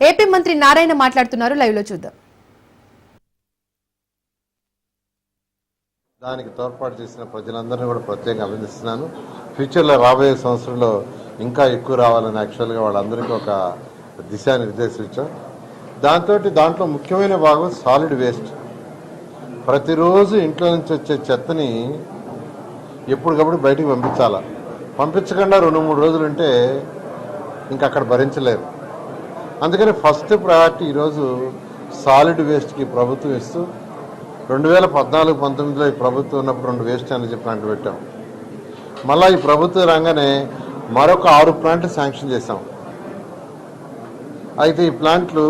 AP మంత్రి నారాయణ మాట్లాడుతున్నారు. Live లో చూద్దాం. దానికి తోడ్పాటు చేసిన ప్రజలందరినీ కూడా ప్రత్యేకంగా అభినందిస్తున్నాను. ఫ్యూచర్లో రాబోయే సంవత్సరంలో ఇంకా ఎక్కువ రావాలని యాక్చువల్గా వాళ్ళందరికీ ఒక దిశానిర్దేశం ఇచ్చాం. దాంట్లో ముఖ్యమైన భాగం సాలిడ్ వేస్ట్. ప్రతిరోజు ఇంట్లో నుంచి వచ్చే చెత్తని ఎప్పటికప్పుడు బయటికి పంపించాలా. పంపించకుండా 2-3 రోజులు ఉంటే ఇంకా అక్కడ భరించలేరు. అందుకని ఫస్ట్ ప్రయారిటీ ఈరోజు సాలిడ్ వేస్ట్కి ప్రభుత్వం ఇస్తూ 2014-19లో ఈ ప్రభుత్వం ఉన్నప్పుడు 2 వేస్ట్ ఎనర్జీ ప్లాంట్లు పెట్టాం. మళ్ళీ ఈ ప్రభుత్వం రాగానే మరొక 6 ప్లాంట్లు శాంక్షన్ చేశాం. అయితే ఈ ప్లాంట్లు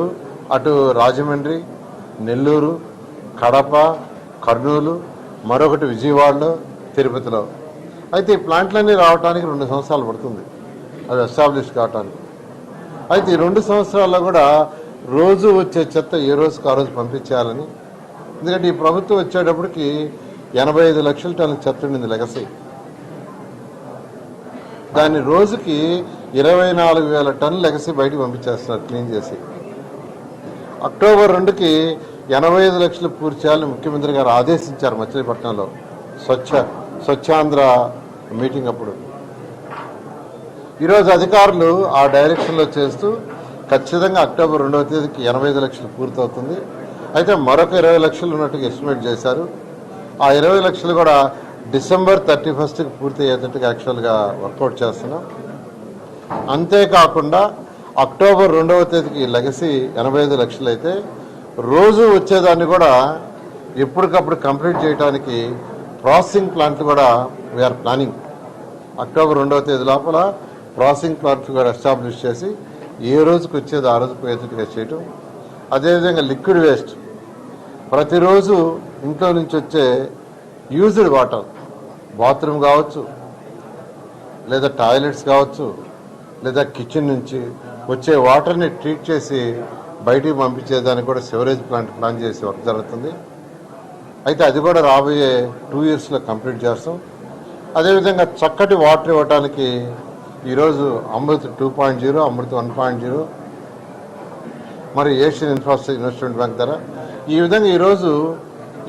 అటు రాజమండ్రి, నెల్లూరు, కడప, కర్నూలు, మరొకటి విజయవాడలో, తిరుపతిలో. అయితే ఈ ప్లాంట్లన్నీ రావడానికి 2 సంవత్సరాలు పడుతుంది అవి ఎస్టాబ్లిష్ కావటానికి. అయితే ఈ 2 సంవత్సరాల్లో కూడా రోజు వచ్చే చెత్త ఏ రోజుకి ఆ రోజు పంపించేయాలని. ఎందుకంటే ఈ ప్రభుత్వం వచ్చేటప్పటికి 85 లక్షల టన్నుల చెత్త ఉండింది లెగసీ. దాన్ని రోజుకి 24,000 టన్నుల లెగసీ బయటకు పంపించేస్తున్నారు క్లీన్ చేసి. అక్టోబర్ 2కి 85 లక్షలు పూర్తి చేయాలని ముఖ్యమంత్రి గారు ఆదేశించారు మచిలీపట్నంలో స్వచ్ఛాంధ్ర మీటింగ్ అప్పుడు. ఈరోజు అధికారులు ఆ డైరెక్షన్లో చేస్తూ ఖచ్చితంగా అక్టోబర్ 2వ తేదీకి 85 లక్షలు పూర్తవుతుంది. అయితే మరొక 20 లక్షలు ఉన్నట్టుగా ఎస్టిమేట్ చేశారు. ఆ 20 లక్షలు కూడా డిసెంబర్ 31కి పూర్తి అయ్యేటట్టుగా యాక్చువల్గా వర్కౌట్ చేస్తున్నాం. అంతేకాకుండా అక్టోబర్ 2వ తేదీకి లెగసీ 85 లక్షలు అయితే రోజు వచ్చేదాన్ని కూడా ఎప్పటికప్పుడు కంప్లీట్ చేయడానికి ప్రాసెసింగ్ ప్లాంట్లు కూడా వీఆర్ ప్లానింగ్. అక్టోబర్ 2వ తేదీ లోపల ప్రాసెసింగ్ ప్లాంట్లు కూడా ఎస్టాబ్లిష్ చేసి ఏ రోజుకి వచ్చేది ఆ రోజు పోయేటట్టుగా చేయటం. అదేవిధంగా లిక్విడ్ వేస్ట్ ప్రతిరోజు ఇంట్లో నుంచి వచ్చే యూజ్డ్ వాటర్, బాత్రూమ్ కావచ్చు, లేదా టాయిలెట్స్ కావచ్చు, లేదా కిచెన్ నుంచి వచ్చే వాటర్ని ట్రీట్ చేసి బయటికి పంపించేదానికి కూడా సివరేజ్ ప్లాన్ చేసి వర్క్ జరుగుతుంది. అయితే అది కూడా రాబోయే 2 ఇయర్స్లో కంప్లీట్ చేస్తాం. అదేవిధంగా చక్కటి వాటర్ ఇవ్వడానికి ఈరోజు అమృత్ 2.0, అమృత్ 1.0, మరి ఏషియన్ ఇన్ఫ్రాస్ట్రక్చర్ ఇన్వెస్ట్మెంట్ బ్యాంక్ ద్వారా ఈ విధంగా ఈరోజు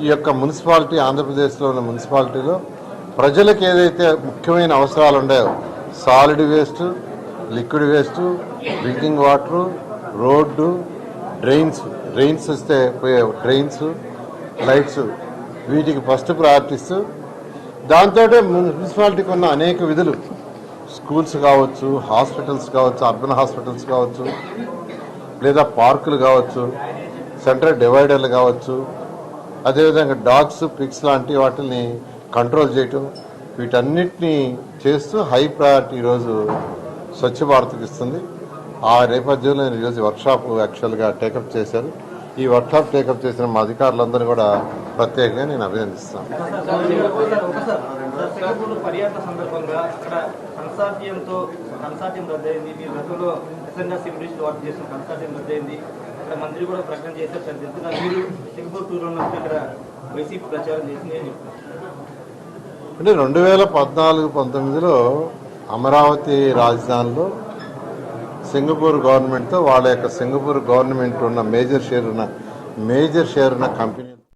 ఈ యొక్క మున్సిపాలిటీ, ఆంధ్రప్రదేశ్లో ఉన్న మున్సిపాలిటీలో ప్రజలకు ఏదైతే ముఖ్యమైన అవసరాలు ఉన్నాయో solid waste, liquid waste, drinking water, road, drains వస్తే పోయే డ్రైన్స్, లైట్స్, వీటికి ఫస్ట్ ప్రయారిటీ ఇస్తూ దాంతో మున్సిపాలిటీకి ఉన్న అనేక విధులు, స్కూల్స్ కావచ్చు, హాస్పిటల్స్ కావచ్చు, అర్బన్ హాస్పిటల్స్ కావచ్చు, లేదా పార్కులు కావచ్చు, సెంట్రల్ డివైడర్లు కావచ్చు, అదేవిధంగా డాగ్స్, పిగ్స్ లాంటి వాటిని కంట్రోల్ చేయటం, వీటన్నిటినీ చేస్తూ హై ప్రయారిటీ ఈరోజు స్వచ్ఛ భారత్కి ఇస్తుంది. ఆ నేపథ్యంలో నేను ఈరోజు వర్క్షాప్ యాక్చువల్గా టేకప్ చేశారు. ఈ వర్క్షాప్ టేకప్ చేసిన మా అధికారులందరూ కూడా ప్రత్యేకంగా నేను అభినందిస్తాను. అంటే 2014-19లో అమరావతి రాజధానిలో సింగపూర్ గవర్నమెంట్తో వాళ్ళ యొక్క సింగపూర్ గవర్నమెంట్ ఉన్న మేజర్ షేర్ ఉన్న కంపెనీ